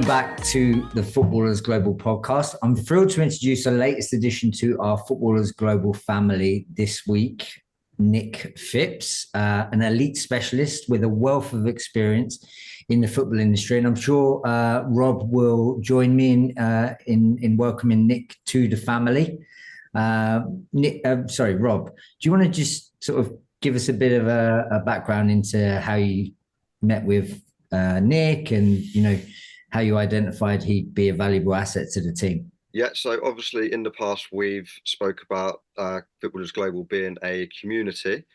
back to the Footballers Global podcast. I'm thrilled to introduce the latest addition to our Footballers Global family this week, Nick Phipps, an elite specialist with a wealth of experience in the football industry. And I'm sure Rob will join me in welcoming Nick to the family. Rob, do you want to just sort of give us a bit of a background into how you met with Nick and, you know, how you identified he'd be a valuable asset to the team? Yeah, so obviously in the past we've spoke about Footballers Global being a community,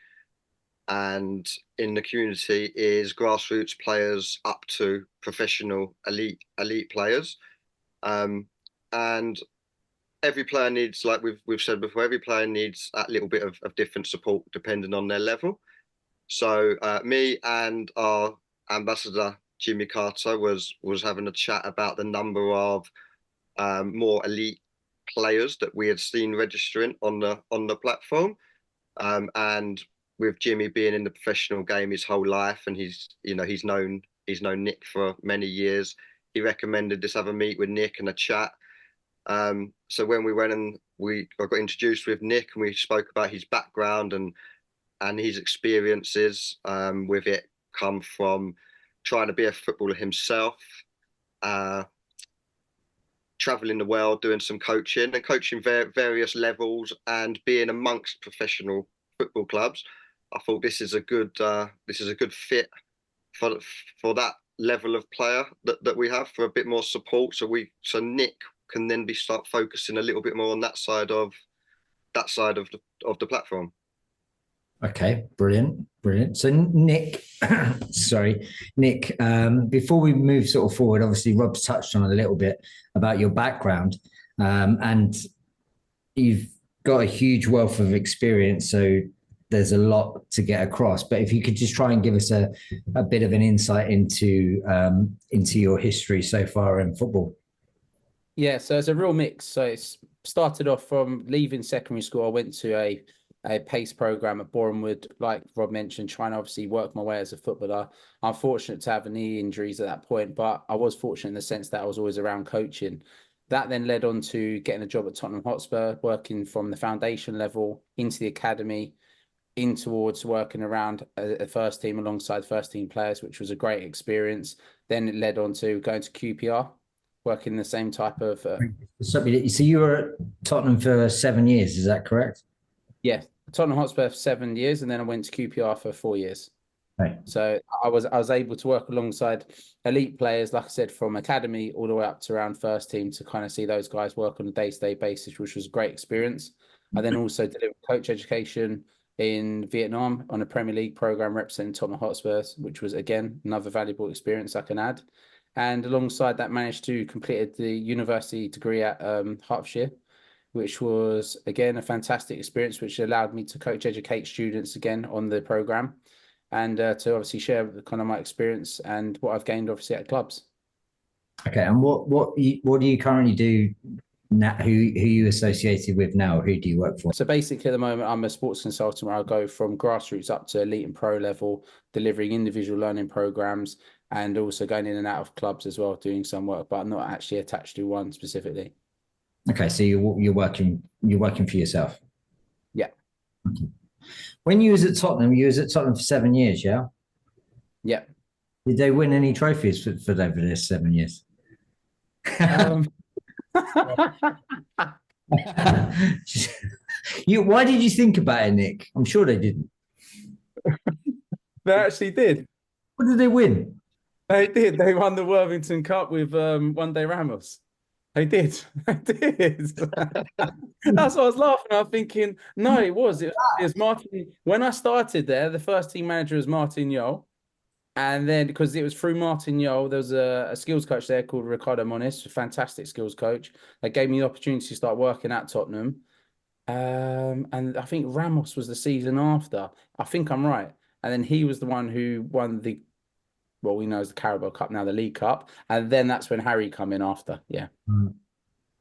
and in the community is grassroots players up to professional elite players, and every player needs, like we've said before, every player needs a little bit of different support depending on their level. So me and our ambassador Jimmy Carter was having a chat about the number of more elite players that we had seen registering on the platform, and with Jimmy being in the professional game his whole life, and he's known Nick for many years, he recommended this have a meet with Nick and a chat. So when we went and I got introduced with Nick, and we spoke about his background and his experiences with it, come from trying to be a footballer himself, traveling the world, doing some coaching various levels, and being amongst professional football clubs. I thought this is a good fit for that level of player that we have, for a bit more support. So Nick can then start focusing a little bit more on that side of the platform. Okay, brilliant. So Nick, Nick, before we move sort of forward, obviously Rob's touched on a little bit about your background, and you've got a huge wealth of experience, so there's a lot to get across. But if you could just try and give us a bit of an insight into your history so far in football. Yeah, so it's a real mix. So it's started off from leaving secondary school. I went to a PACE program at Bournemouth, like Rob mentioned, trying to obviously work my way as a footballer. I'm fortunate to have knee injuries at that point, but I was fortunate in the sense that I was always around coaching. That then led on to getting a job at Tottenham Hotspur, working from the foundation level into the academy, in towards working around a first team alongside first team players, which was a great experience. Then it led on to going to QPR, working the same type of... So you were at Tottenham for 7 years, is that correct? Yeah, Tottenham Hotspur for 7 years, and then I went to QPR for 4 years. Right. So I was able to work alongside elite players, like I said, from academy all the way up to around first team, to kind of see those guys work on a day-to-day basis, which was a great experience. I then also delivered coach education in Vietnam on a Premier League program representing Tottenham Hotspur, which was, again, another valuable experience I can add. And alongside that, managed to complete the university degree at Hertfordshire, which was, again, a fantastic experience, which allowed me to educate students again on the program, and to obviously share kind of my experience and what I've gained obviously at clubs. Okay, and what do you currently do now? Who you associated with now? Who do you work for? So basically, at the moment, I'm a sports consultant where I go from grassroots up to elite and pro level, delivering individual learning programs, and also going in and out of clubs as well, doing some work, but I'm not actually attached to one specifically. Okay, so you're working for yourself. Yeah. Okay. When you was at Tottenham for 7 years, yeah? Yeah. Did they win any trophies for over their 7 years? Why did you think about it, Nick? I'm sure they didn't. They actually did. What did they win? They did. They won the Worthington Cup with One Day Ramos. They did. They did. That's what I was laughing at. I'm thinking, no, it was Martin. When I started there, the first team manager was Martin Yole. And then, because it was through Martin Yole, there was a skills coach there called Ricardo Moniz, a fantastic skills coach. That gave me the opportunity to start working at Tottenham. And I think Ramos was the season after. I think I'm right. And then he was the one who won what we know as the Carabao Cup, now the League Cup. And then that's when Harry come in after. Yeah.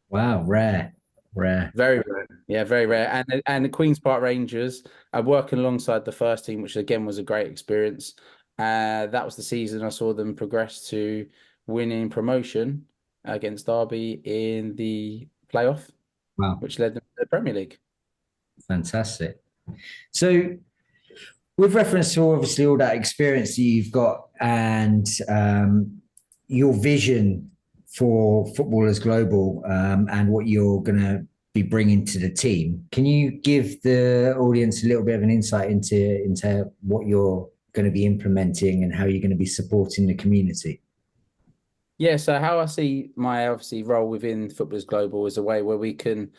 Wow, rare. Very rare. Yeah, very rare. And the Queen's Park Rangers are working alongside the first team, which again was a great experience. That was the season I saw them progress to winning promotion against Derby in the playoff, Wow, which led them to the Premier League. fantastic. So, with reference to obviously all that experience that you've got and your vision for Footballers Global and what you're going to be bringing to the team, can you give the audience a little bit of an insight into what you're going to be implementing and how you're going to be supporting the community? Yeah, so how I see my obviously role within Footballers Global is a way where we can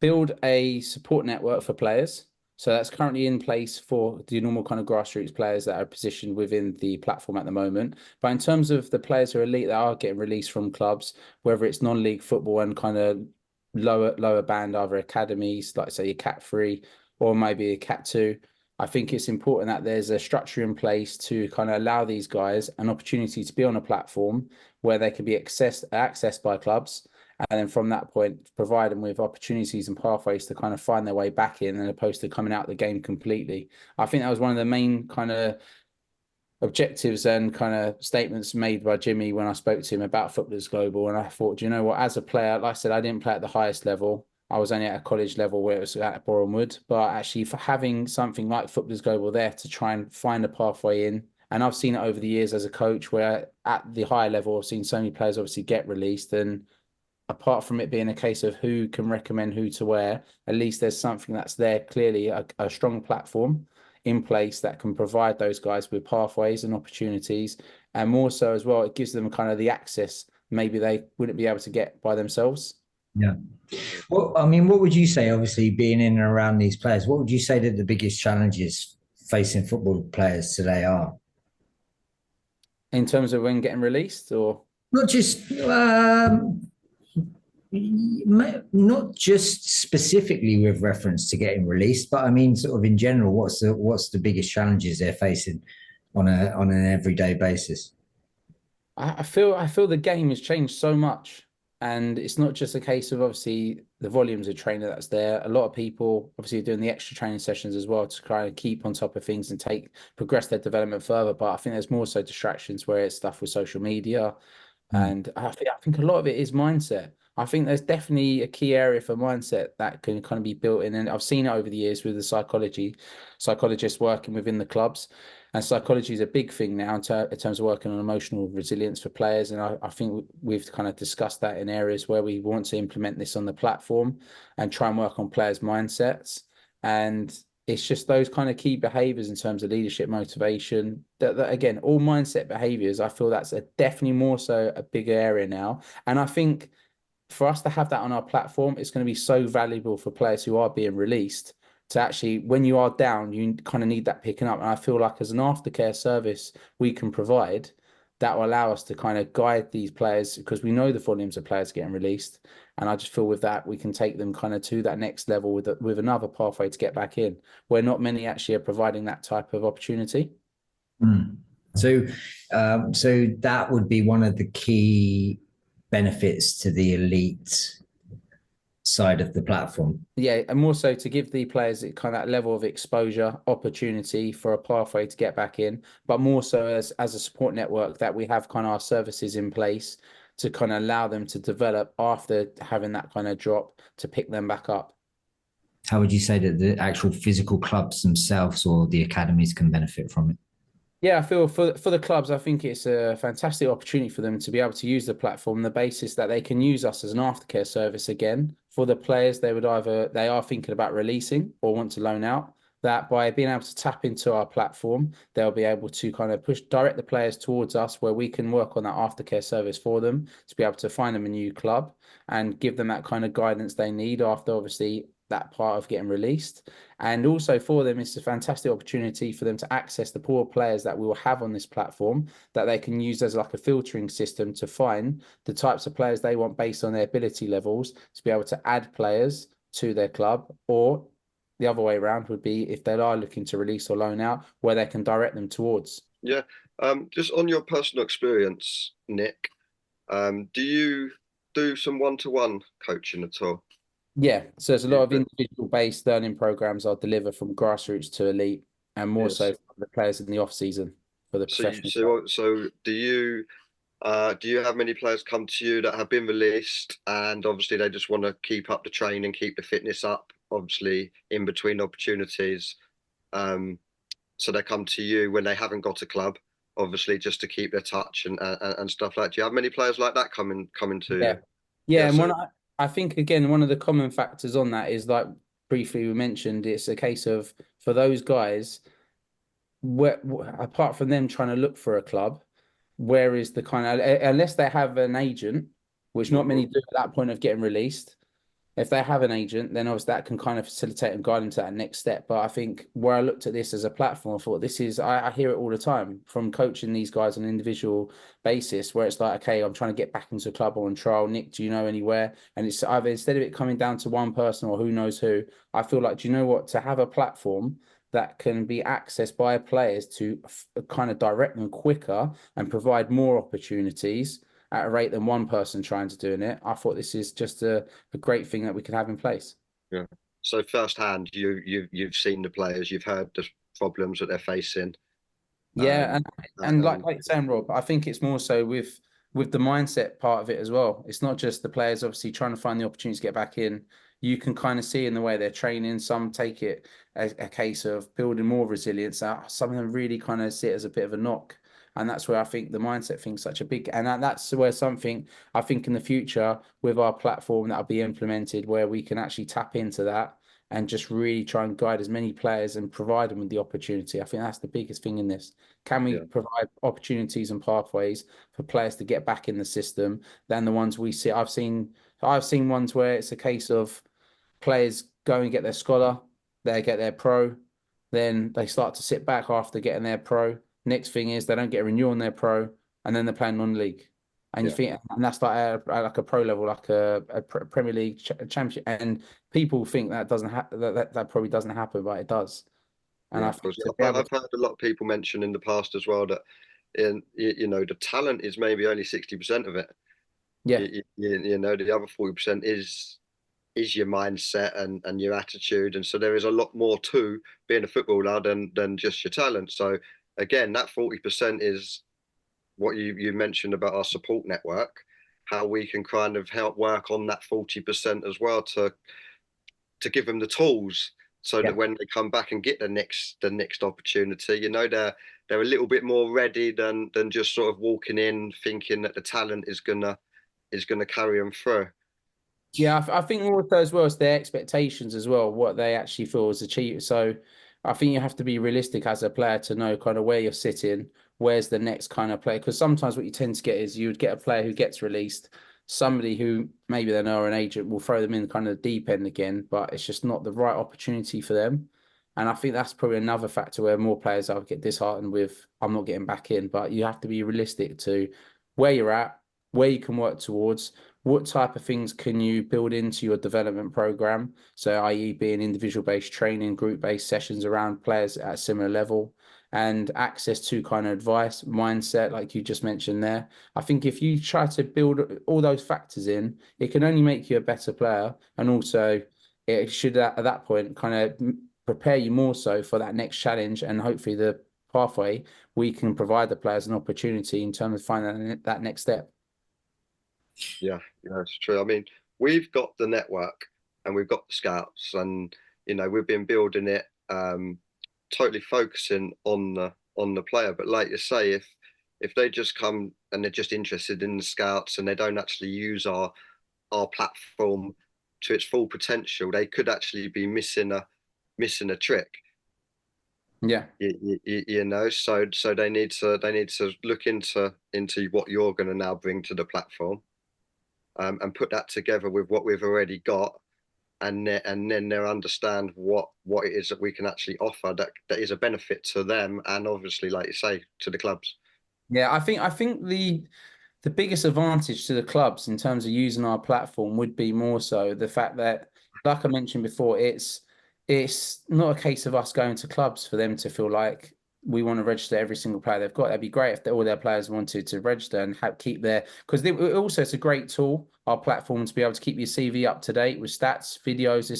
build a support network for players. So that's currently in place for the normal kind of grassroots players that are positioned within the platform at the moment. But in terms of the players who are elite that are getting released from clubs, whether it's non-league football and kind of lower band, either academies, like say a Cat 3 or maybe a Cat 2, I think it's important that there's a structure in place to kind of allow these guys an opportunity to be on a platform where they can be accessed by clubs, and then from that point provide them with opportunities and pathways to kind of find their way back in, as opposed to coming out of the game completely. I think that was one of the main kind of objectives and kind of statements made by Jimmy when I spoke to him about Footballers Global. And I thought, do you know what, as a player, like I said, I didn't play at the highest level. I was only at a college level where it was at Boreham Wood, but actually for having something like Footballers Global there to try and find a pathway in. And I've seen it over the years as a coach where at the higher level, I've seen so many players obviously get released. And apart from it being a case of who can recommend who to where, at least there's something that's there clearly, a strong platform in place that can provide those guys with pathways and opportunities. And more so as well, it gives them kind of the access maybe they wouldn't be able to get by themselves. Yeah. Well, I mean, what would you say, obviously being in and around these players, what would you say that the biggest challenges facing football players today are? In terms of when getting released, or Not just not just specifically with reference to getting released, but I mean sort of in general, what's the biggest challenges they're facing on an everyday basis? I feel the game has changed so much. And it's not just a case of obviously the volumes of training that's there. A lot of people obviously are doing the extra training sessions as well to kind of keep on top of things and progress their development further. But I think there's more so distractions where it's stuff with social media. And I think a lot of it is mindset. I think there's definitely a key area for mindset that can kind of be built in. And I've seen it over the years with the psychologists working within the clubs. And psychology is a big thing now in terms of working on emotional resilience for players. And I think we've kind of discussed that in areas where we want to implement this on the platform and try and work on players' mindsets. And it's just those kind of key behaviors in terms of leadership motivation that again, all mindset behaviors, I feel that's definitely more so a big area now. And I think for us to have that on our platform, it's going to be so valuable for players who are being released to actually, when you are down, you kind of need that picking up. And I feel like as an aftercare service we can provide, that will allow us to kind of guide these players because we know the volumes of players getting released. And I just feel with that, we can take them kind of to that next level with another pathway to get back in, where not many actually are providing that type of opportunity. So that would be one of the key benefits to the elite side of the platform. Yeah, and more so to give the players kind of that level of exposure, opportunity for a pathway to get back in, but more so as a support network that we have kind of our services in place to kind of allow them to develop after having that kind of drop to pick them back up. How would you say that the actual physical clubs themselves or the academies can benefit from it? Yeah, I feel for the clubs, I think it's a fantastic opportunity for them to be able to use the platform, the basis that they can use us as an aftercare service again. For the players, they are thinking about releasing or want to loan out. That by being able to tap into our platform, they'll be able to kind of direct the players towards us where we can work on that aftercare service for them to be able to find them a new club and give them that kind of guidance they need after obviously that part of getting released. And also for them, it's a fantastic opportunity for them to access the poor players that we will have on this platform that they can use as like a filtering system to find the types of players they want based on their ability levels to be able to add players to their club, or the other way around would be if they are looking to release or loan out, where they can direct them towards. Yeah. Just on your personal experience, Nick, do you do some one-to-one coaching at all? Yeah, so there's a lot of individual-based learning programs I'll deliver from grassroots to elite, and more so for the players in the off season for the professional. So do you Do you have many players come to you that have been released and obviously they just want to keep up the training, keep the fitness up, obviously in between opportunities? Um, so they come to you when they haven't got a club, obviously just to keep their touch and stuff like that. Do you have many players like that coming to Yeah. you? Yeah, Yeah, and so I think again one of the common factors on that is like briefly we mentioned, it's a case of for those guys, apart from them trying to look for a club, where is the kind of unless they have an agent, which not mhm, many do at that point of getting released. If they have an agent, then obviously that can kind of facilitate and guide them to that next step. But I think where I looked at this as a platform, I thought this is, I hear it all the time from coaching these guys on an individual basis, where it's like, okay, I'm trying to get back into a club or on trial. Nick, do you know anywhere? And it's either instead of it coming down to one person or who knows who, I feel like, do you know what? To have a platform that can be accessed by players to kind of direct them quicker and provide more opportunities at a rate than one person trying to doing it. I thought this is just a great thing that we could have in place. yeah. So firsthand, you've seen the players, you've heard the problems that they're facing. Yeah, Um, and and like saying Rob, I think it's more so with the mindset part of it as well. It's not just the players obviously trying to find the opportunity to get back in. You can kind of see in the way they're training. Some take it as a case of building more resilience. Some of them really kind of see it as a bit of a knock. And that's where I think the mindset thing's such a big, and that's where something I think in the future with our platform that'll be implemented where we can actually tap into that and just really try and guide as many players and provide them with the opportunity. I think that's the biggest thing in this. Can we yeah, provide opportunities and pathways for players to get back in the system than the ones we see? I've seen ones where it's a case of players go and get their scholar, they get their pro, then they start to sit back after getting their pro. Next thing is they don't get a renewal on their pro, and then they're playing non-league. And you yeah, think, and that's like a pro level, like a Premier League championship, and people think that doesn't happen. That probably doesn't happen, but it does. And yeah. I think Because to be able I've to, heard a lot of people mention in the past as well that the talent is maybe only 60% of it. yeah, The other 40% is your mindset and your attitude, and so there is a lot more to being a footballer than just your talent. So again, that 40% is what you mentioned about our support network, how we can kind of help work on that 40% as well to give them the tools so yeah. that when they come back and get the next opportunity, they're a little bit more ready than just sort of walking in thinking that the talent is gonna carry them through. Yeah, I think also as well as their expectations as well, what they actually feel is achieved. So I think you have to be realistic as a player to know kind of where you're sitting, where's the next kind of player. Because sometimes what you tend to get is you would get a player who gets released, somebody who maybe they know an agent will throw them in kind of the deep end again, but it's just not the right opportunity for them. And I think that's probably another factor where more players will get disheartened with, I'm not getting back in. But you have to be realistic to where you're at, where you can work towards what type of things can you build into your development program? So, i.e., being individual based training, group based sessions around players at a similar level, and access to kind of advice, mindset, like you just mentioned there. I think if you try to build all those factors in, it can only make you a better player. And also, it should at that point kind of prepare you more so for that next challenge and hopefully the pathway we can provide the players an opportunity in terms of finding that next step. Yeah, yeah, it's true. I mean, we've got the network and we've got the scouts, and we've been building it, totally focusing on the player. But like you say, if they just come and they're just interested in the scouts and they don't actually use our platform to its full potential, they could actually be missing a trick. Yeah. So they need to look into what you're going to now bring to the platform, and put that together with what we've already got, and then they'll understand what it is that we can actually offer that is a benefit to them, and obviously, like you say, to the clubs. Yeah, I think the biggest advantage to the clubs in terms of using our platform would be more so the fact that, like I mentioned before, it's not a case of us going to clubs for them to feel like we want to register every single player they've got. That'd be great if all their players wanted to register and keep their because also it's a great tool, our platform, to be able to keep your CV up to date with stats, videos.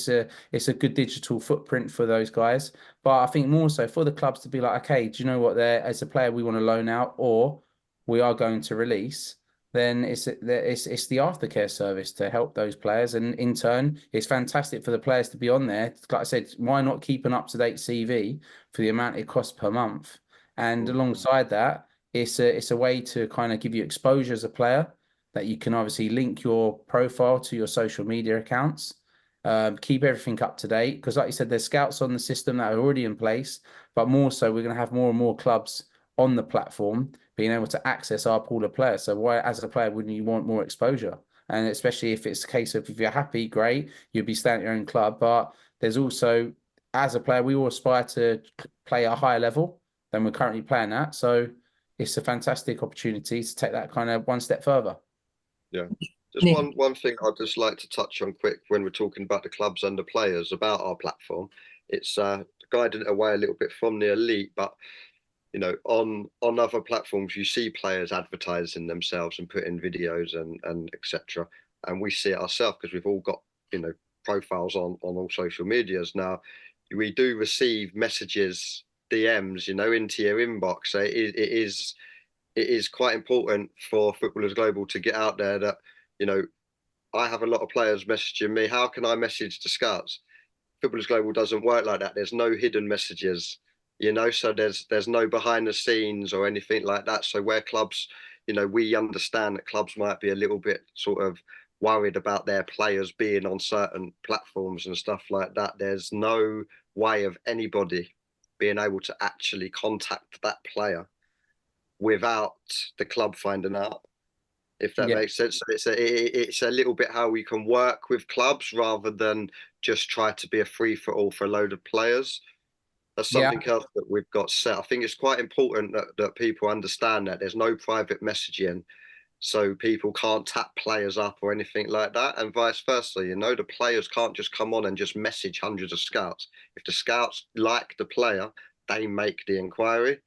It's a good digital footprint for those guys. But I think more so for the clubs to be like, okay, do you know what? There as a player we want to loan out, or we are going to release, then it's the aftercare service to help those players, and in turn, it's fantastic for the players to be on there. Like I said, why not keep an up-to-date CV for the amount it costs per month? And alongside that, it's a way to kind of give you exposure as a player, that you can obviously link your profile to your social media accounts, keep everything up to date. Because like you said, there's scouts on the system that are already in place, but more so, we're going to have more and more clubs on the platform being able to access our pool of players. So why, as a player, wouldn't you want more exposure? And especially if it's a case of, if you're happy, great, you'll be staying at your own club. But there's also, as a player, we all aspire to play at a higher level than we're currently playing at. So it's a fantastic opportunity to take that kind of one step further. Yeah. Just one thing I'd just like to touch on quick when we're talking about the clubs and the players about our platform. It's guiding it away a little bit from the elite, but you know, on other platforms, you see players advertising themselves and putting videos and etc. And we see it ourselves because we've all got, you know, profiles on all social medias now. We do receive messages, DMs, you know, into your inbox. So it is quite important for Footballers Global to get out there that, you know, I have a lot of players messaging me. How can I message the scouts? Footballers Global doesn't work like that. There's no hidden messages, you know, so there's no behind the scenes or anything like that. So where clubs, you know, we understand that clubs might be a little bit sort of worried about their players being on certain platforms and stuff like that. There's no way of anybody being able to actually contact that player without the club finding out, if that makes sense. So it's a little bit how we can work with clubs rather than just try to be a free for all for a load of players. That's something else that we've got set. I think it's quite important that people understand that there's no private messaging, so people can't tap players up or anything like that, and vice versa. You know, the players can't just come on and just message hundreds of scouts. If the scouts like the player, they make the inquiry.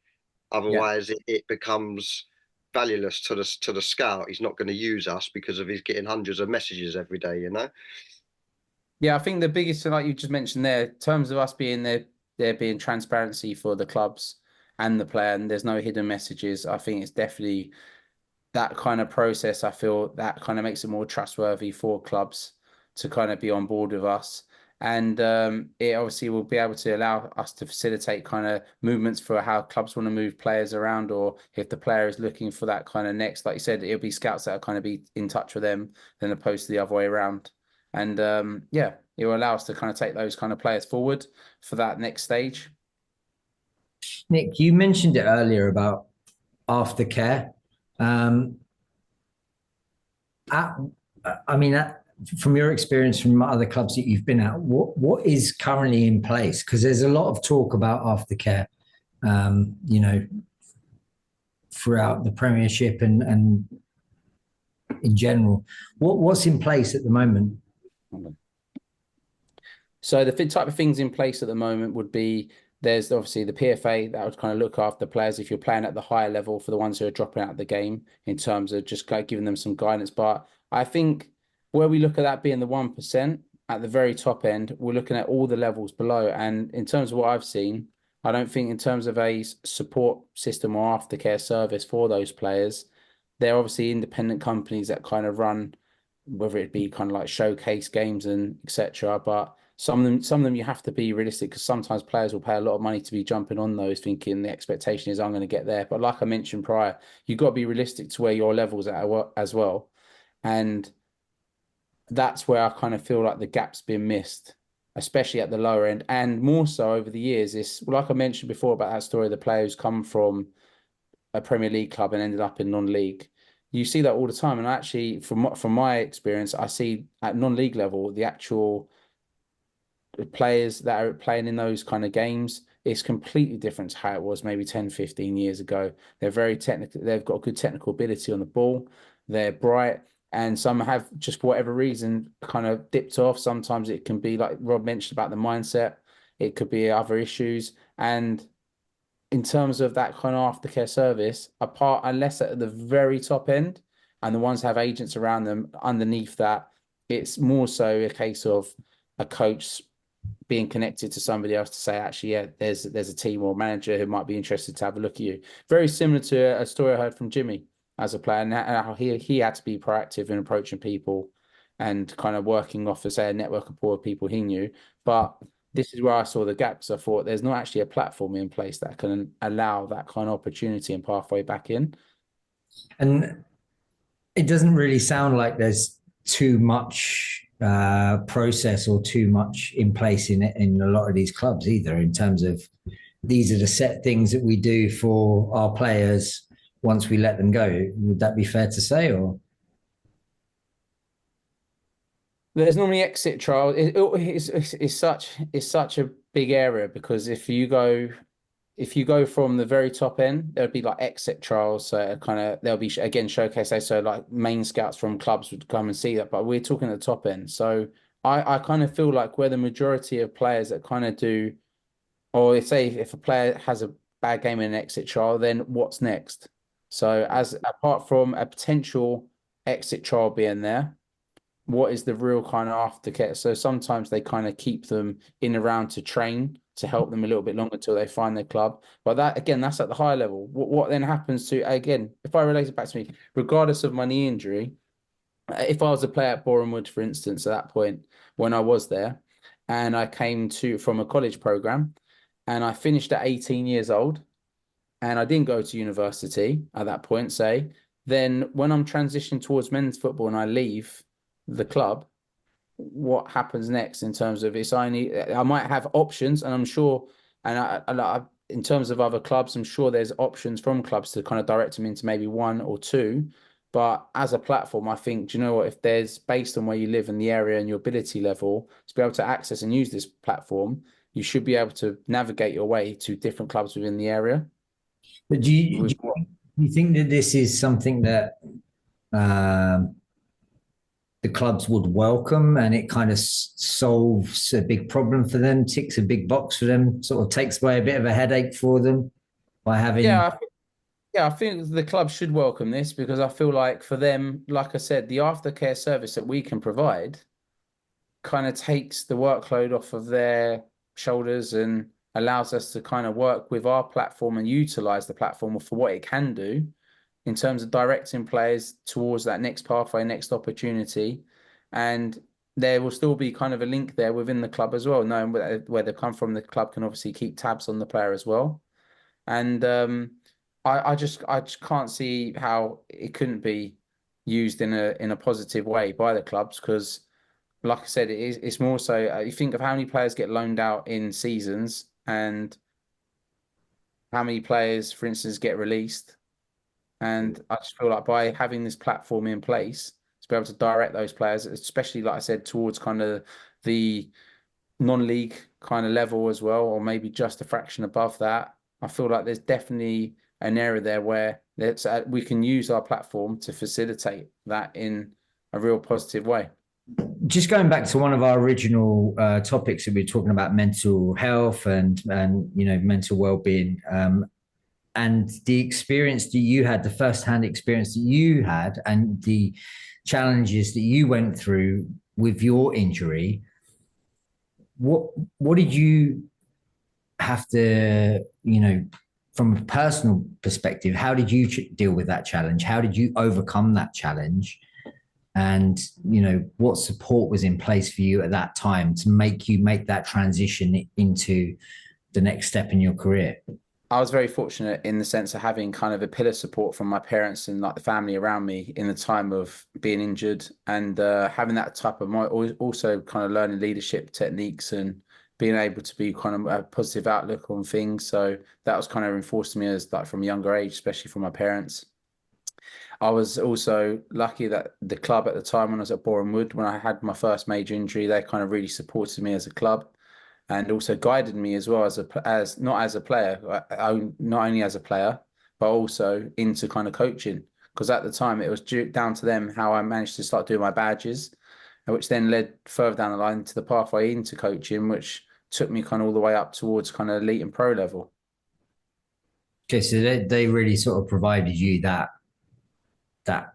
Otherwise, it becomes valueless to the scout. He's not going to use us because of he's getting hundreds of messages every day, you know? Yeah, I think the biggest thing, like you just mentioned there, in terms of us being there being transparency for the clubs and the player, and there's no hidden messages. I think it's definitely that kind of process. I feel that kind of makes it more trustworthy for clubs to kind of be on board with us. And it obviously will be able to allow us to facilitate kind of movements for how clubs want to move players around, or if the player is looking for that kind of next, like you said, it'll be scouts that will kind of be in touch with them than opposed to the other way around. And it will allow us to kind of take those kind of players forward for that next stage. Nick, you mentioned it earlier about aftercare. From your experience from other clubs that you've been at, what is currently in place? Because there's a lot of talk about aftercare, you know, throughout the Premiership and in general. What's in place at the moment? So the type of things in place at the moment would be, there's obviously the PFA that would kind of look after players if you're playing at the higher level, for the ones who are dropping out of the game, in terms of just giving them some guidance. But I think where we look at that being the 1% at the very top end, we're looking at all the levels below. And in terms of what I've seen, I don't think in terms of a support system or aftercare service for those players, they're obviously independent companies that kind of run, whether it be kind of like showcase games and etc. But some of them you have to be realistic, because sometimes players will pay a lot of money to be jumping on those, thinking the expectation is I'm going to get there. But like I mentioned prior, you've got to be realistic to where your level's at as well. And that's where I kind of feel like the gap's been missed, especially at the lower end, and more so over the years. It's like I mentioned before about that story of the player who's come from a Premier League club and ended up in non-league. You see that all the time. And actually, from my experience, I see at non-league level, the actual players that are playing in those kind of games, it's completely different to how it was maybe 10, 15 years ago. They're very technical. They've got good technical ability on the ball. They're bright. And some have, just for whatever reason, kind of dipped off. Sometimes it can be like Rob mentioned about the mindset. It could be other issues. And in terms of that kind of aftercare service, unless at the very top end, and the ones have agents around them underneath that, it's more so a case of a coach being connected to somebody else to say, actually, yeah, there's a team or manager who might be interested to have a look at you. Very similar to a story I heard from Jimmy as a player, and how he had to be proactive in approaching people and kind of working off, say, a network of poor people he knew. But this is where I saw the gaps. I thought there's not actually a platform in place that can allow that kind of opportunity and pathway back in. And it doesn't really sound like there's too much process or too much in place in a lot of these clubs either, in terms of these are the set things that we do for our players once we let them go. Would that be fair to say? Or there's normally exit trials. It's such a big area, because if you go from the very top end, there'd be like exit trials. So kind of there'll be again showcase. So like main scouts from clubs would come and see that, but we're talking at the top end. So I kind of feel like we're the majority of players that kind of do, or if a player has a bad game in an exit trial, then what's next? So as apart from a potential exit trial being there, what is the real kind of aftercare? So sometimes they kind of keep them in around to train to help them a little bit longer until they find their club. But that, again, that's at the high level. What then happens to, again, if I relate it back to me, regardless of my knee injury, if I was a player at Bournemouth, for instance, at that point when I was there, and I came from a college program, and I finished at 18 years old, and I didn't go to university at that point, say, then when I'm transitioning towards men's football and I leave the club, what happens next in terms of I might have options, and I'm sure, and in terms of other clubs, I'm sure there's options from clubs to kind of direct them into maybe one or two. But as a platform, I think, do you know what, if there's, based on where you live in the area and your ability level, to be able to access and use this platform, you should be able to navigate your way to different clubs within the area. but do you think that this is something that the clubs would welcome, and it kind of solves a big problem for them, ticks a big box for them, sort of takes away a bit of a headache for them by having? Yeah, I think the club should welcome this, because I feel like for them, like I said, the aftercare service that we can provide kind of takes the workload off of their shoulders and allows us to kind of work with our platform and utilize the platform for what it can do in terms of directing players towards that next pathway, next opportunity. And there will still be kind of a link there within the club as well, knowing where they've come from. The club can obviously keep tabs on the player as well. And I just can't see how it couldn't be used in a positive way by the clubs, because like I said, it's more so you think of how many players get loaned out in seasons and how many players, for instance, get released. And I just feel like by having this platform in place to be able to direct those players, especially like I said, towards kind of the non-league kind of level as well, or maybe just a fraction above that, I feel like there's definitely an area there where we can use our platform to facilitate that in a real positive way. Just going back to one of our original topics that we were talking about, mental health and mental well-being, and the experience that you had, the first-hand experience that you had, and the challenges that you went through with your injury. What did you have to, from a personal perspective, how did you deal with that challenge? How did you overcome that challenge? And, what support was in place for you at that time to make that transition into the next step in your career? I was very fortunate in the sense of having kind of a pillar support from my parents and like the family around me in the time of being injured, and having that type of also kind of learning leadership techniques and being able to be kind of a positive outlook on things. So that was kind of reinforced to me as like from a younger age, especially from my parents. I was also lucky that the club at the time when I was at Boreham Wood, when I had my first major injury, they kind of really supported me as a club, and also guided me as well as not as a player, not only as a player, but also into kind of coaching. Because at the time it was down to them how I managed to start doing my badges, which then led further down the line to the pathway into coaching, which took me kind of all the way up towards kind of elite and pro level. Okay, so they really sort of provided you that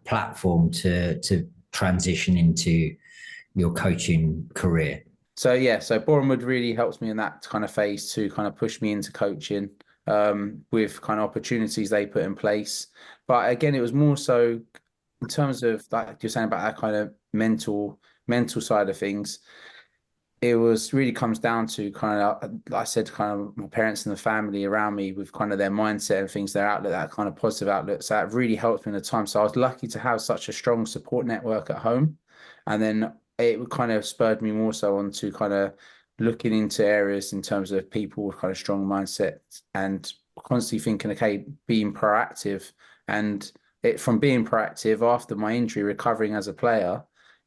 platform to transition into your coaching career. So Bournemouth really helped me in that kind of phase to kind of push me into coaching, with kind of opportunities they put in place. But again, it was more so in terms of like you're saying about that kind of mental side of things. It was really comes down to kind of, like I said, kind of my parents and the family around me with kind of their mindset and things, their outlook, that kind of positive outlook. So that really helped me in the time. So I was lucky to have such a strong support network at home. And then it kind of spurred me more so on to kind of looking into areas in terms of people with kind of strong mindsets and constantly thinking, okay, being proactive. And it from being proactive after my injury, recovering as a player,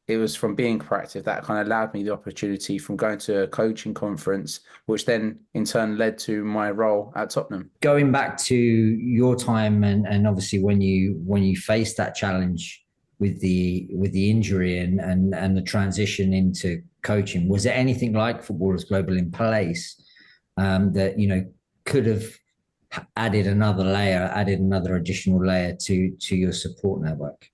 it was from being proactive that kind of allowed me the opportunity from going to a coaching conference, which then in turn led to my role at Tottenham. Going back to your time and obviously when you faced that challenge with the injury and the transition into coaching, was there anything like Footballers Global in place that could have added another additional layer to your support network?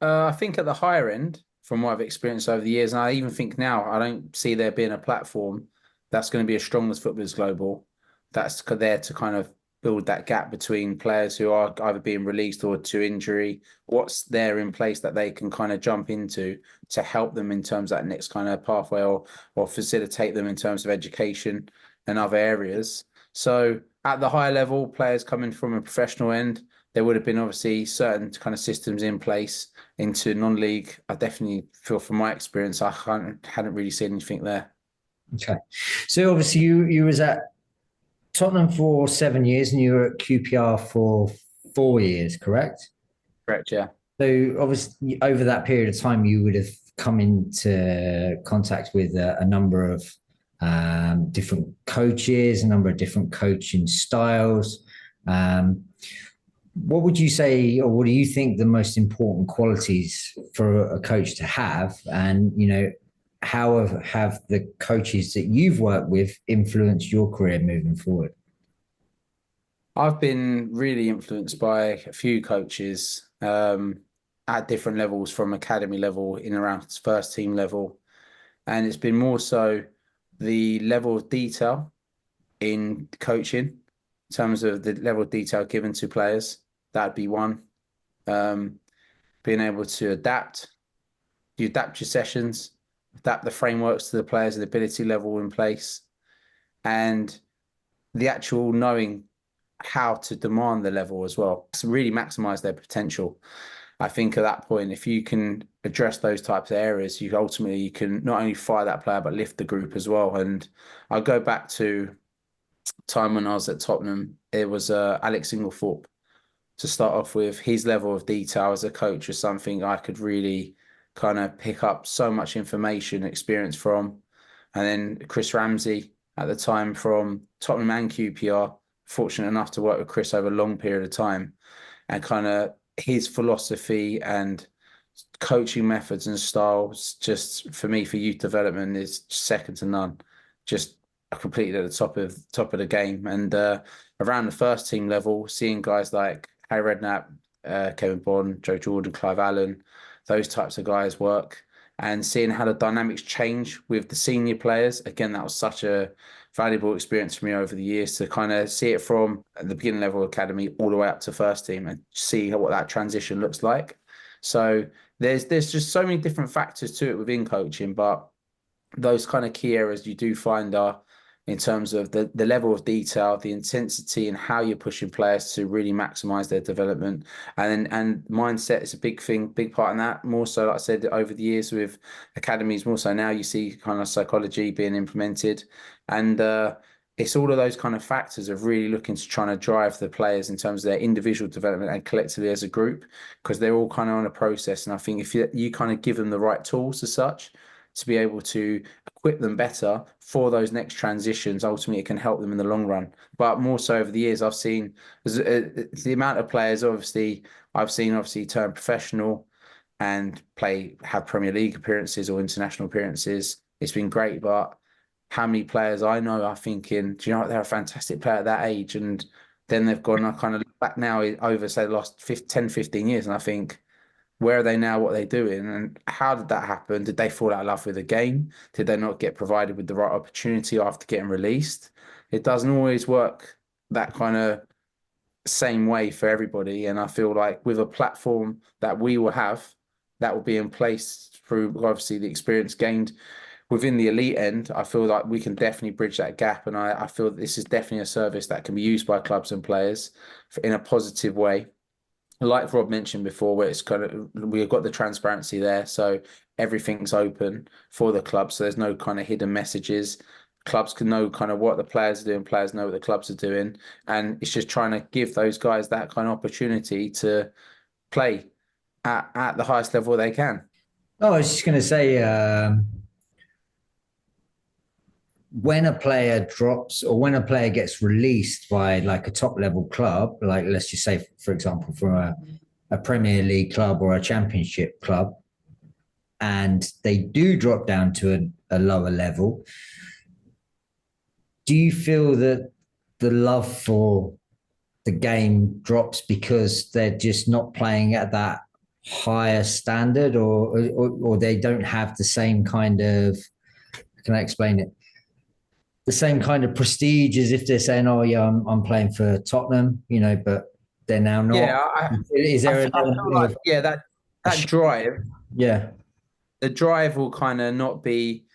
I think at the higher end, from what I've experienced over the years, and I even think now, I don't see there being a platform that's going to be as strong as Footballers Global, that's there to kind of build that gap between players who are either being released or to injury. What's there in place that they can kind of jump into to help them in terms of that next kind of pathway, or facilitate them in terms of education and other areas. So at the higher level, players coming from a professional end, there would have been obviously certain kind of systems in place. Into non-league, I definitely feel from my experience, hadn't really seen anything there. Okay, so obviously you was at Tottenham for 7 years and you were at QPR for 4 years, correct? Correct, yeah. So obviously over that period of time, you would have come into contact with a number of different coaches, a number of different coaching styles. What would you say, or what do you think the most important qualities for a coach to have? And, how have the coaches that you've worked with influenced your career moving forward? I've been really influenced by a few coaches at different levels, from academy level in around first team level. And it's been more so the level of detail in coaching, in terms of the level of detail given to players. That'd be one. Being able to you adapt your sessions, adapt the frameworks to the players' ability level in place, and the actual knowing how to demand the level as well to really maximize their potential. I think at that point, if you can address those types of areas, you can not only fire that player but lift the group as well. And I'll go back to time when I was at Tottenham. It was Alex Inglethorpe to start off with. His level of detail as a coach was something I could really kind of pick up so much information, experience from. And then Chris Ramsey at the time from Tottenham and QPR, fortunate enough to work with Chris over a long period of time, and kind of his philosophy and coaching methods and styles, just for me, for youth development, is second to none. Just completely at the top of the game. And around the first team level, seeing guys like Harry Redknapp, Kevin Bond, Joe Jordan, Clive Allen, those types of guys work, and seeing how the dynamics change with the senior players. Again, that was such a valuable experience for me over the years to kind of see it from the beginning level academy all the way up to first team and see what that transition looks like. So there's just so many different factors to it within coaching, but those kind of key areas you do find are in terms of the level of detail, the intensity, and how you're pushing players to really maximize their development. And mindset is a big part in that. More so, like I said, over the years with academies, more so now you see kind of psychology being implemented. And it's all of those kind of factors of really looking to trying to drive the players in terms of their individual development and collectively as a group, because they're all kind of on a process. And I think if you kind of give them the right tools as such, to be able to equip them better for those next transitions, ultimately it can help them in the long run. But more so over the years, I've seen the amount of players, I've seen turn professional and have Premier League appearances or international appearances. It's been great, but how many players I know are thinking, do you know what, they're a fantastic player at that age, and then they've gone, I kind of look back now over, say, the last 10, 15 years, and I think, Where are they now? What are they doing? And how did that happen? Did they fall out of love with the game? Did they not get provided with the right opportunity after getting released? It doesn't always work that kind of same way for everybody. And I feel like with a platform that we will have, that will be in place through obviously the experience gained within the elite end, I feel like we can definitely bridge that gap. And I feel that this is definitely a service that can be used by clubs and players in a positive way. Like Rob mentioned before, where it's kind of we've got the transparency there, so everything's open for the club. So there's no kind of hidden messages. Clubs can know kind of what the players are doing, players know what the clubs are doing, and it's just trying to give those guys that kind of opportunity to play at the highest level they can. Oh, I was just going to say, when a player drops or when a player gets released by like a top level club, like let's just say, for example, from a Premier League club or a Championship club, and they do drop down to a lower level, do you feel that the love for the game drops because they're just not playing at that higher standard, or they don't have the same kind of, can I explain it? The same kind of prestige as if they're saying, "Oh yeah, I'm playing for Tottenham," but they're now not. Yeah, Is there I feel like that drive, yeah, the drive will kind of not be.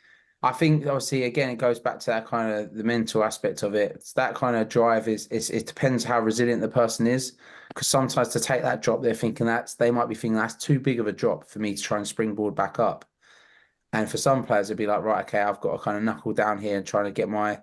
I think obviously again it goes back to that kind of the mental aspect of it. It's that kind of drive it depends how resilient the person is. Because sometimes to take that drop, they might be thinking that's too big of a drop for me to try and springboard back up. And for some players, it'd be like, right, okay, I've got to kind of knuckle down here and try to get my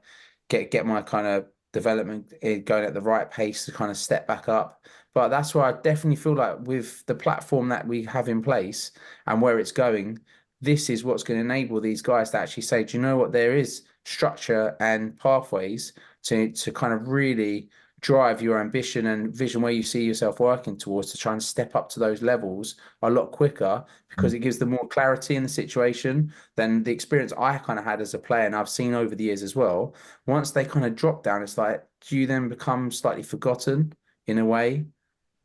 kind of development going at the right pace to kind of step back up. But that's where I definitely feel like with the platform that we have in place and where it's going, this is what's going to enable these guys to actually say, do you know what? There is structure and pathways to kind of really drive your ambition and vision where you see yourself working towards to try and step up to those levels a lot quicker because it gives them more clarity in the situation than the experience I kind of had as a player and I've seen over the years as well. Once they kind of drop down, it's like, do you then become slightly forgotten in a way?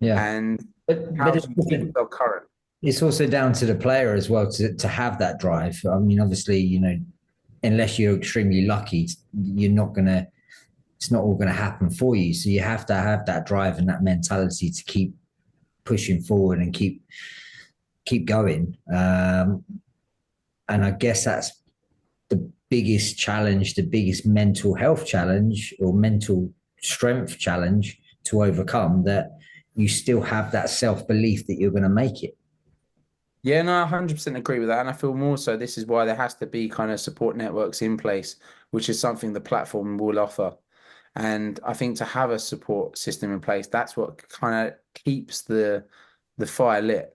yeah. And how But do you keep yourself current? it's also down to the player as well to have that drive. I mean, obviously, unless you're extremely lucky, you're not gonna. It's not all going to happen for you. So you have to have that drive and that mentality to keep pushing forward and keep going. And I guess that's the biggest challenge, the biggest mental health challenge or mental strength challenge to overcome, that you still have that self-belief that you're going to make it. Yeah, no, I 100% agree with that. And I feel more so this is why there has to be kind of support networks in place, which is something the platform will offer. And I think to have a support system in place, that's what kind of keeps the fire lit.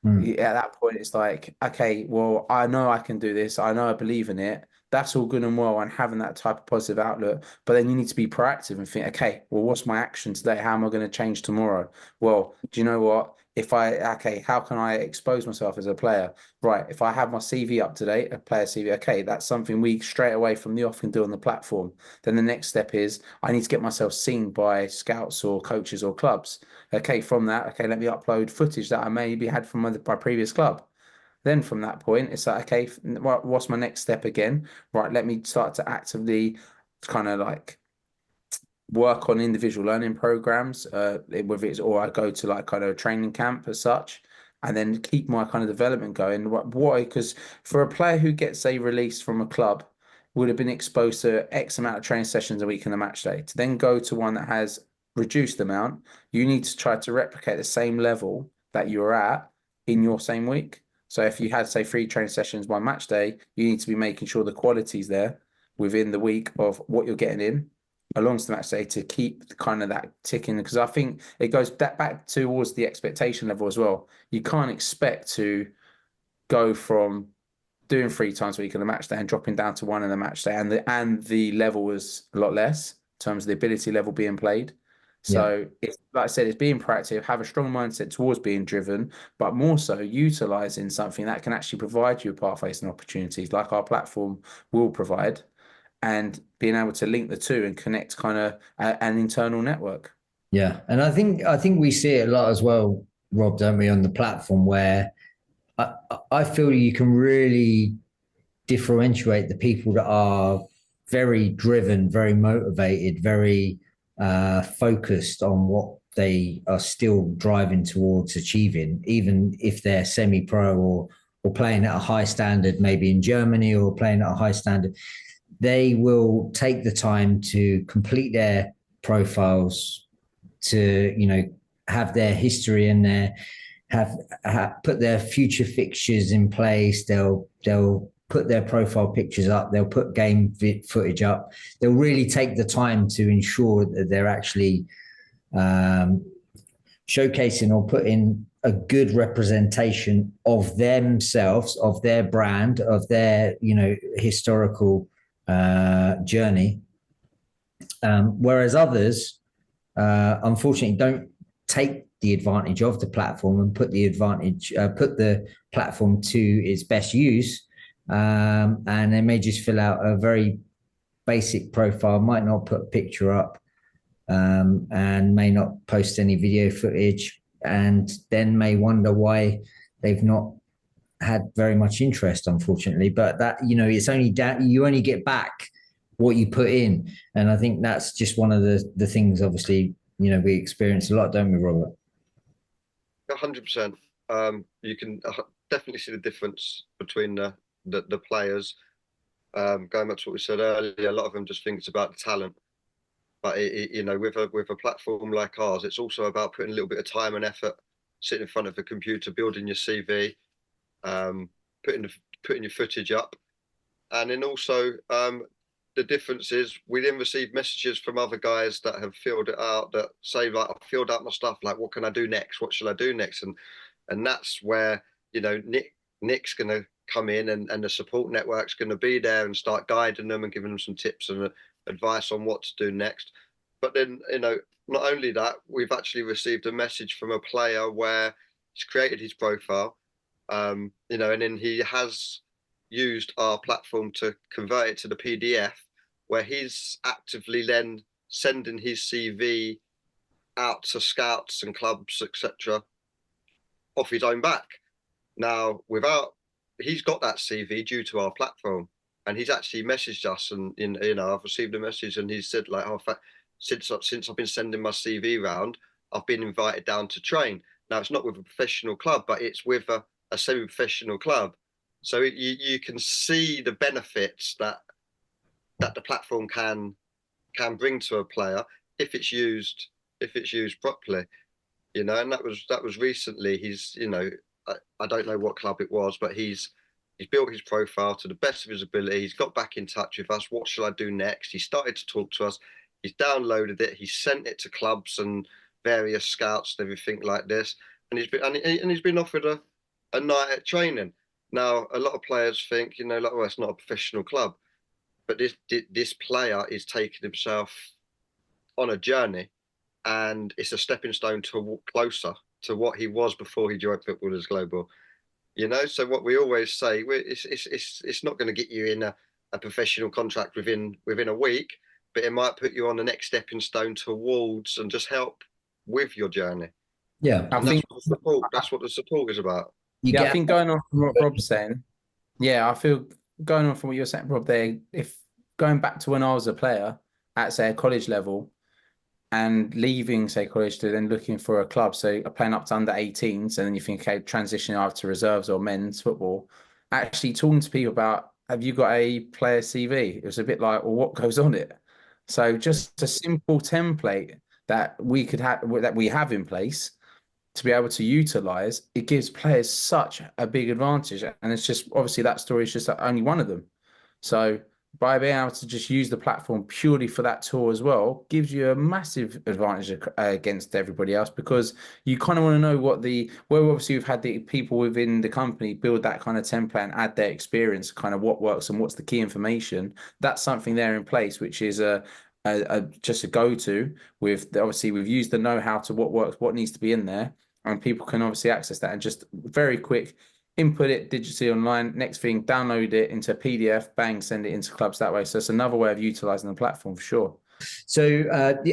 Mm. At that point, it's like, okay, well, I know I can do this. I know I believe in it. That's all good and well, and having that type of positive outlook. But then you need to be proactive and think, okay, well, what's my action today? How am I going to change tomorrow? Well, do you know what? Okay, how can I expose myself as a player? Right, if I have my CV up to date, a player CV, okay, that's something we straight away from the off can do on the platform. Then the next step is I need to get myself seen by scouts or coaches or clubs. Okay, from that, okay, let me upload footage that I maybe had from my previous club. Then from that point, it's like, okay, what's my next step again? Right, let me start to actively kind of like work on individual learning programs, whether it's or I go to like kind of a training camp as such, and then keep my kind of development going. Why? Because for a player who gets a release from a club, would have been exposed to X amount of training sessions a week in the match day, to then go to one that has reduced amount, you need to try to replicate the same level that you're at in your same week. So if you had, say, 3 training sessions one match day, you need to be making sure the quality's there within the week of what you're getting in alongside the match day to keep kind of that ticking. Because I think it goes back towards the expectation level as well. You can't expect to go from doing 3 times a week on the match day and dropping down to one in the match day, and the level was a lot less in terms of the ability level being played. Yeah. So it's like I said, it's being proactive, have a strong mindset towards being driven, but more so utilizing something that can actually provide you pathways and opportunities like our platform will provide, and being able to link the two and connect kind of an internal network. Yeah. And I think we see it a lot as well Rob, don't we, on the platform where I feel you can really differentiate the people that are very driven, very motivated, very focused on what they are still driving towards achieving, even if they're semi-pro or playing at a high standard, maybe in Germany, or playing at a high standard. They will take the time to complete their profiles, to, you know, have their history and their have put their future fixtures in place. They'll put their profile pictures up. They'll put game footage up. They'll really take the time to ensure that they're actually showcasing or putting a good representation of themselves, of their brand, of their, you know, historical journey. Whereas others, unfortunately, don't take the advantage of the platform and put the platform to its best use. And they may just fill out a very basic profile, might not put a picture up, and may not post any video footage, and then may wonder why they've not had very much interest, unfortunately. But that, you know, it's only you only get back what you put in. And I think that's just one of the things, obviously, you know, we experience a lot, don't we, Robert? 100%. You can definitely see the difference between the players. Going back to what we said earlier, a lot of them just think it's about the talent. But you know, with a platform like ours, it's also about putting a little bit of time and effort, sitting in front of a computer, building your CV, putting your footage up, and then also the difference is we then receive messages from other guys that have filled it out that say, like, I've filled out my stuff, like, what can I do next? What should I do next? And that's where, you know, Nick's going to come in, and the support network's going to be there and start guiding them and giving them some tips and advice on what to do next. But then, you know, not only that, we've actually received a message from a player where he's created his profile, you know, and then he has used our platform to convert it to the PDF, where he's actively then sending his CV out to scouts and clubs, etc., off his own back. Now, he's got that CV due to our platform, and he's actually messaged us, and you know, I've received a message, and he said, like, oh, since I've been sending my CV round, I've been invited down to train. Now, it's not with a professional club, but it's with a semi-professional club. So you can see the benefits that the platform can bring to a player if it's used properly, you know. And that was recently. He's, you know, I don't know what club it was, but he's built his profile to the best of his ability. He's got back in touch with us. What should I do next? He started to talk to us. He's downloaded it. He sent it to clubs and various scouts and everything like this. And he's been offered a night at training. Now, a lot of players think, you know, like, well, it's not a professional club, but this player is taking himself on a journey, and it's a stepping stone to walk closer to what he was before he joined Footballers Global. You know, so what we always say, it's not going to get you in a professional contract within a week, but it might put you on the next stepping stone towards and just help with your journey. Yeah, I think that's what the support is about. I think going on from what Rob's saying, I feel going on from what you're saying, Rob, there, if going back to when I was a player at, say, a college level and leaving, say, college to then looking for a club, so playing up to under 18s, and then you think, okay, transitioning out to reserves or men's football, actually talking to people about, have you got a player CV? It was a bit like, well, what goes on it? So just a simple template that we could have, that we have in place to be able to utilize, it gives players such a big advantage. And it's just, obviously that story is just only one of them. So by being able to just use the platform purely for that tool as well, gives you a massive advantage against everybody else, because you kind of want to know where obviously you've had the people within the company build that kind of template and add their experience, kind of what works and what's the key information. That's something there in place, which is just a go-to with, obviously we've used the know-how to what works, what needs to be in there, and people can obviously access that and just very quick input it digitally online. Next thing, download it into a PDF, bang, send it into clubs that way. So it's another way of utilizing the platform for sure. So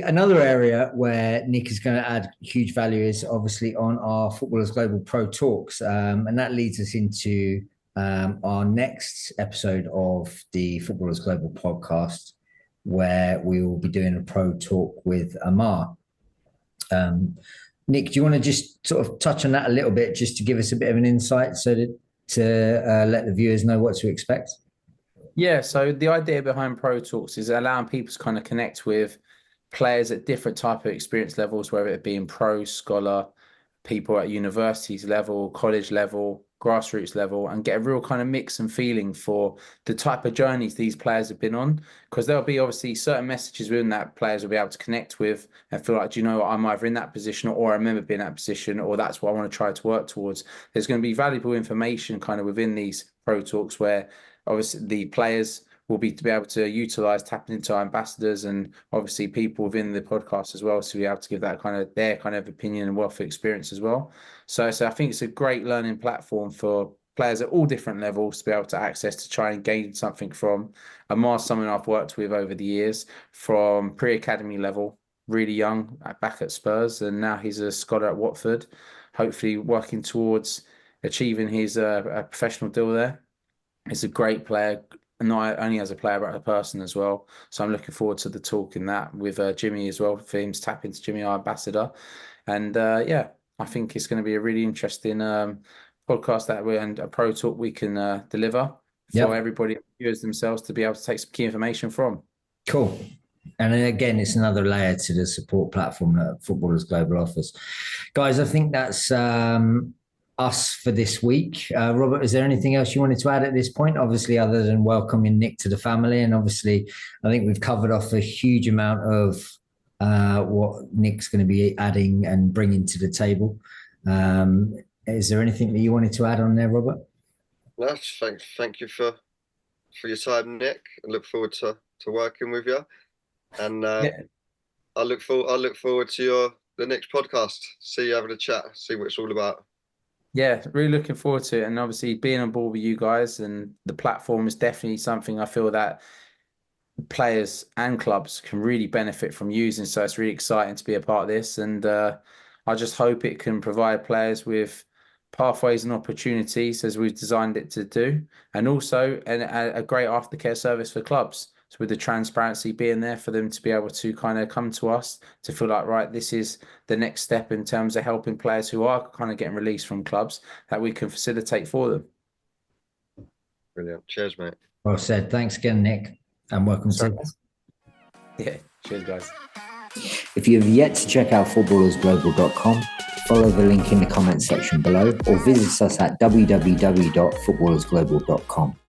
another area where Nick is going to add huge value is obviously on our Footballers Global Pro Talks. And that leads us into our next episode of the Footballers Global podcast, where we will be doing a pro talk with Amar. Nick, do you want to just sort of touch on that a little bit, just to give us a bit of an insight so that to let the viewers know what to expect? Yeah, so the idea behind Pro Talks is allowing people to kind of connect with players at different type of experience levels, whether it be in pro, scholar, people at universities level, college level, grassroots level, and get a real kind of mix and feeling for the type of journeys these players have been on. Because there'll be obviously certain messages within that players will be able to connect with and feel like, do you know what, I'm either in that position or I remember being in that position, or that's what I want to try to work towards. There's going to be valuable information kind of within these Pro Talks where obviously the players will be to be able to utilize tapping into our ambassadors and obviously people within the podcast as well to be able to give that kind of their kind of opinion and wealth of experience as well. So I think it's a great learning platform for players at all different levels to be able to access to try and gain something from. Amar's someone I've worked with over the years from pre-academy level, really young, back at Spurs, and now he's a scholar at Watford, hopefully working towards achieving his a professional deal there. He's a great player, not only as a player, but a person as well. So I'm looking forward to the talk in that with Jimmy as well, for him to tap into Jimmy, our ambassador. And yeah, I think it's going to be a really interesting podcast and a pro talk we can deliver for everybody, viewers themselves, to be able to take some key information from. Cool. And then again, it's another layer to the support platform that Footballers Global offers. Guys, I think that's us for this week. Robert, is there anything else you wanted to add at this point? Obviously, other than welcoming Nick to the family. And obviously, I think we've covered off a huge amount of what Nick's going to be adding and bringing to the table. Is there anything that you wanted to add on there, Robert? No, thank you for your time, Nick. I look forward to working with you. And I look forward to the next podcast. See you having a chat, see what it's all about. Yeah, really looking forward to it. And obviously being on board with you guys and the platform is definitely something I feel that players and clubs can really benefit from using. So it's really exciting to be a part of this. And I just hope it can provide players with pathways and opportunities as we've designed it to do. And also a great aftercare service for clubs. So with the transparency being there for them to be able to kind of come to us to feel like, right, this is the next step in terms of helping players who are kind of getting released from clubs that we can facilitate for them. Brilliant. Cheers, mate. Well said. Thanks again, Nick, and welcome to. Yeah, cheers, guys. If you have yet to check out footballersglobal.com, follow the link in the comments section below or visit us at www.footballersglobal.com.